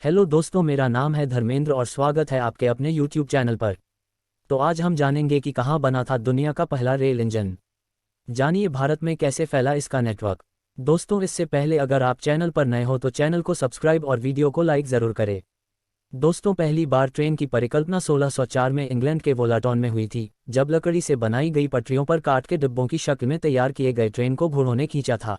Hello दोस्तों, मेरा नाम है धर्मेंद्र और स्वागत है आपके अपने YouTube चैनल पर। तो आज हम जानेंगे कि कहाँ बना था दुनिया का पहला रेल इंजन। जानिए भारत में कैसे फैला इसका नेटवर्क। दोस्तों, इससे पहले अगर आप चैनल पर नए हो तो चैनल को सब्सक्राइब और वीडियो को लाइक ज़रूर करें। दोस्तों, पहली बार ट्रेन की परिकल्पना 1604 में इंग्लैंड के वोलाटॉन में हुई थी, जब लकड़ी से बनाई गई पटरियों पर काट के डिब्बों की शक्ल में तैयार किए गए ट्रेन को घोड़ों ने खींचा था।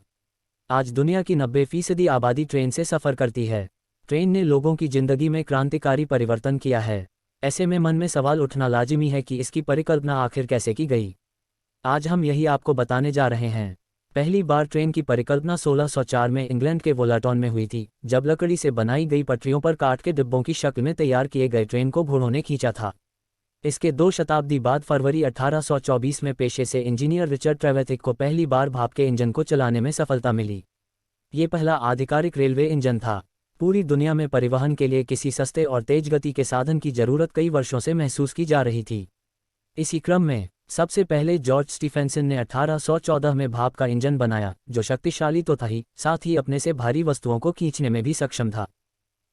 आज दुनिया की 90% आबादी ट्रेन से सफ़र करती है। ट्रेन ने लोगों की जिंदगी में क्रांतिकारी परिवर्तन किया है। ऐसे में मन में सवाल उठना लाजिमी है कि इसकी परिकल्पना आखिर कैसे की गई। आज हम यही आपको बताने जा रहे हैं। पहली बार ट्रेन की परिकल्पना 1604 में इंग्लैंड के वोलाटॉन में हुई थी, जब लकड़ी से बनाई गई पटरियों पर काट के डिब्बों की शक्ल में तैयार किए गए ट्रेन को घोड़ों ने खींचा था। इसके 2 शताब्दी बाद फरवरी 1824 में पेशे से इंजीनियर रिचर्ड ट्रेवेथिक को पहली बार भाप के इंजन को चलाने में सफलता मिली। ये पहला आधिकारिक रेलवे इंजन था। पूरी दुनिया में परिवहन के लिए किसी सस्ते और तेज गति के साधन की जरूरत कई वर्षों से महसूस की जा रही थी। इसी क्रम में सबसे पहले जॉर्ज स्टीफेंसन ने 1814 में भाप का इंजन बनाया, जो शक्तिशाली तो था ही, साथ ही अपने से भारी वस्तुओं को खींचने में भी सक्षम था।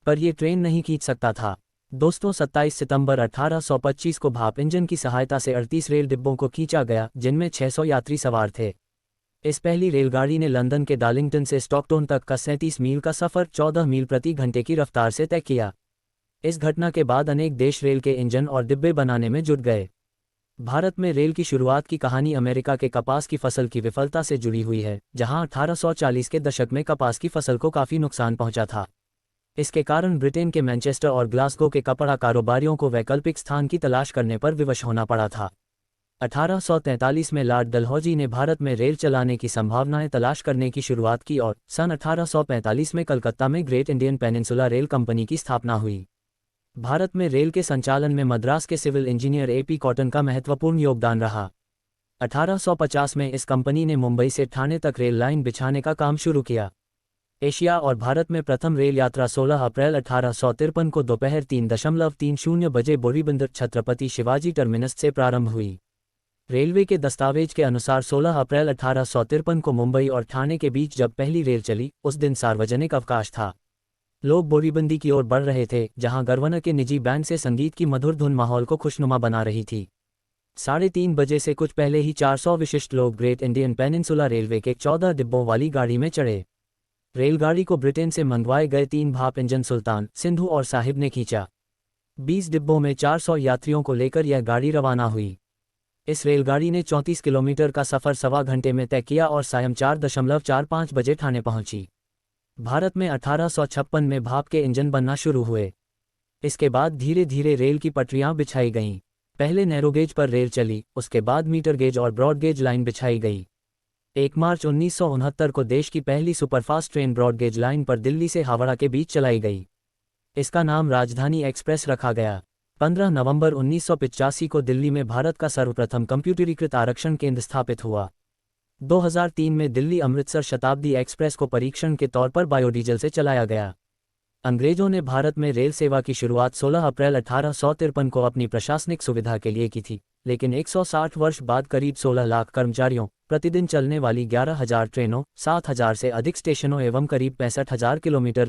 पर यह ट्रेन नहीं खींच सकता था। दोस्तों, 27 सितंबर 1825 को भाप इंजन की सहायता से 38 रेल डिब्बों को खींचा गया, जिनमें 600 यात्री सवार थे। इस पहली रेलगाड़ी ने लंदन के डार्लिंगटन से स्टॉकटोन तक का 37 मील का सफ़र 14 मील प्रति घंटे की रफ्तार से तय किया। इस घटना के बाद अनेक देश रेल के इंजन और डिब्बे बनाने में जुट गए। भारत में रेल की शुरुआत की कहानी अमेरिका के कपास की फसल की विफलता से जुड़ी हुई है, जहां 1840 के दशक में कपास की फसल को काफ़ी नुकसान पहुंचा था। इसके कारण ब्रिटेन के मैनचेस्टर और ग्लासगो के कपड़ा कारोबारियों को वैकल्पिक स्थान की तलाश करने पर विवश होना पड़ा था। 1843 में लॉर्ड डलहौजी ने भारत में रेल चलाने की संभावनाएं तलाश करने की शुरुआत की और सन 1845 में कलकत्ता में great Indian peninsula rail company की स्थापना हुई। भारत में रेल के संचालन में मद्रास के सिविल इंजीनियर AP कॉटन का महत्वपूर्ण योगदान रहा। 1850 में इस कंपनी ने मुंबई से ठाणे तक रेल लाइन बिछाने का काम शुरू किया। एशिया और भारत में प्रथम रेल यात्रा 16 अप्रैल 1853 को दोपहर 3:30 बजे बोरीबंदर छत्रपति शिवाजी टर्मिनस से प्रारंभ हुई। रेलवे के दस्तावेज के अनुसार 16 अप्रैल 1853 को मुंबई और ठाणे के बीच जब पहली रेल चली, उस दिन सार्वजनिक अवकाश था। लोग बोरीबंदी की ओर बढ़ रहे थे, जहां गवर्नर के निजी बैंड से संगीत की मधुर धुन माहौल को खुशनुमा बना रही थी। 3:30 बजे से कुछ पहले ही 400 विशिष्ट लोग ग्रेट इंडियन पेनिनसुला रेलवे के 14 डिब्बों वाली गाड़ी में चढ़े। रेलगाड़ी को ब्रिटेन से मंगवाए गए 3 भाप इंजन सुल्तान, सिंधु और साहिब ने खींचा। 20 डिब्बों में 400 यात्रियों को लेकर यह गाड़ी रवाना हुई। इस रेलगाड़ी ने 34 किलोमीटर का सफ़र सवा घंटे में तय किया और सायं 4:45 बजे ठाणे पहुंची। भारत में 1856 में भाप के इंजन बनना शुरू हुए। इसके बाद धीरे धीरे रेल की पटरियां बिछाई गईं। पहले नैरोगेज पर रेल चली, उसके बाद मीटर गेज और ब्रॉडगेज लाइन बिछाई गई। 1 मार्च 1969 को देश की पहली सुपरफास्ट ट्रेन ब्रॉडगेज लाइन पर दिल्ली से हावड़ा के बीच चलाई गई। इसका नाम राजधानी एक्सप्रेस रखा गया। 15 नवंबर 1985 को दिल्ली में भारत का सर्वप्रथम कंप्यूटरीकृत आरक्षण केंद्र स्थापित हुआ। 2003 में दिल्ली अमृतसर शताब्दी एक्सप्रेस को परीक्षण के तौर पर बायोडीजल से चलाया गया। अंग्रेजों ने भारत में रेल सेवा की शुरुआत 16 अप्रैल 1853 को अपनी प्रशासनिक सुविधा के लिए की थी, लेकिन 160 वर्ष बाद करीब 16 लाख कर्मचारियों, प्रतिदिन चलने वाली 11,000 ट्रेनों, 7,000 से अधिक स्टेशनों एवं करीब 65,000 किलोमीटर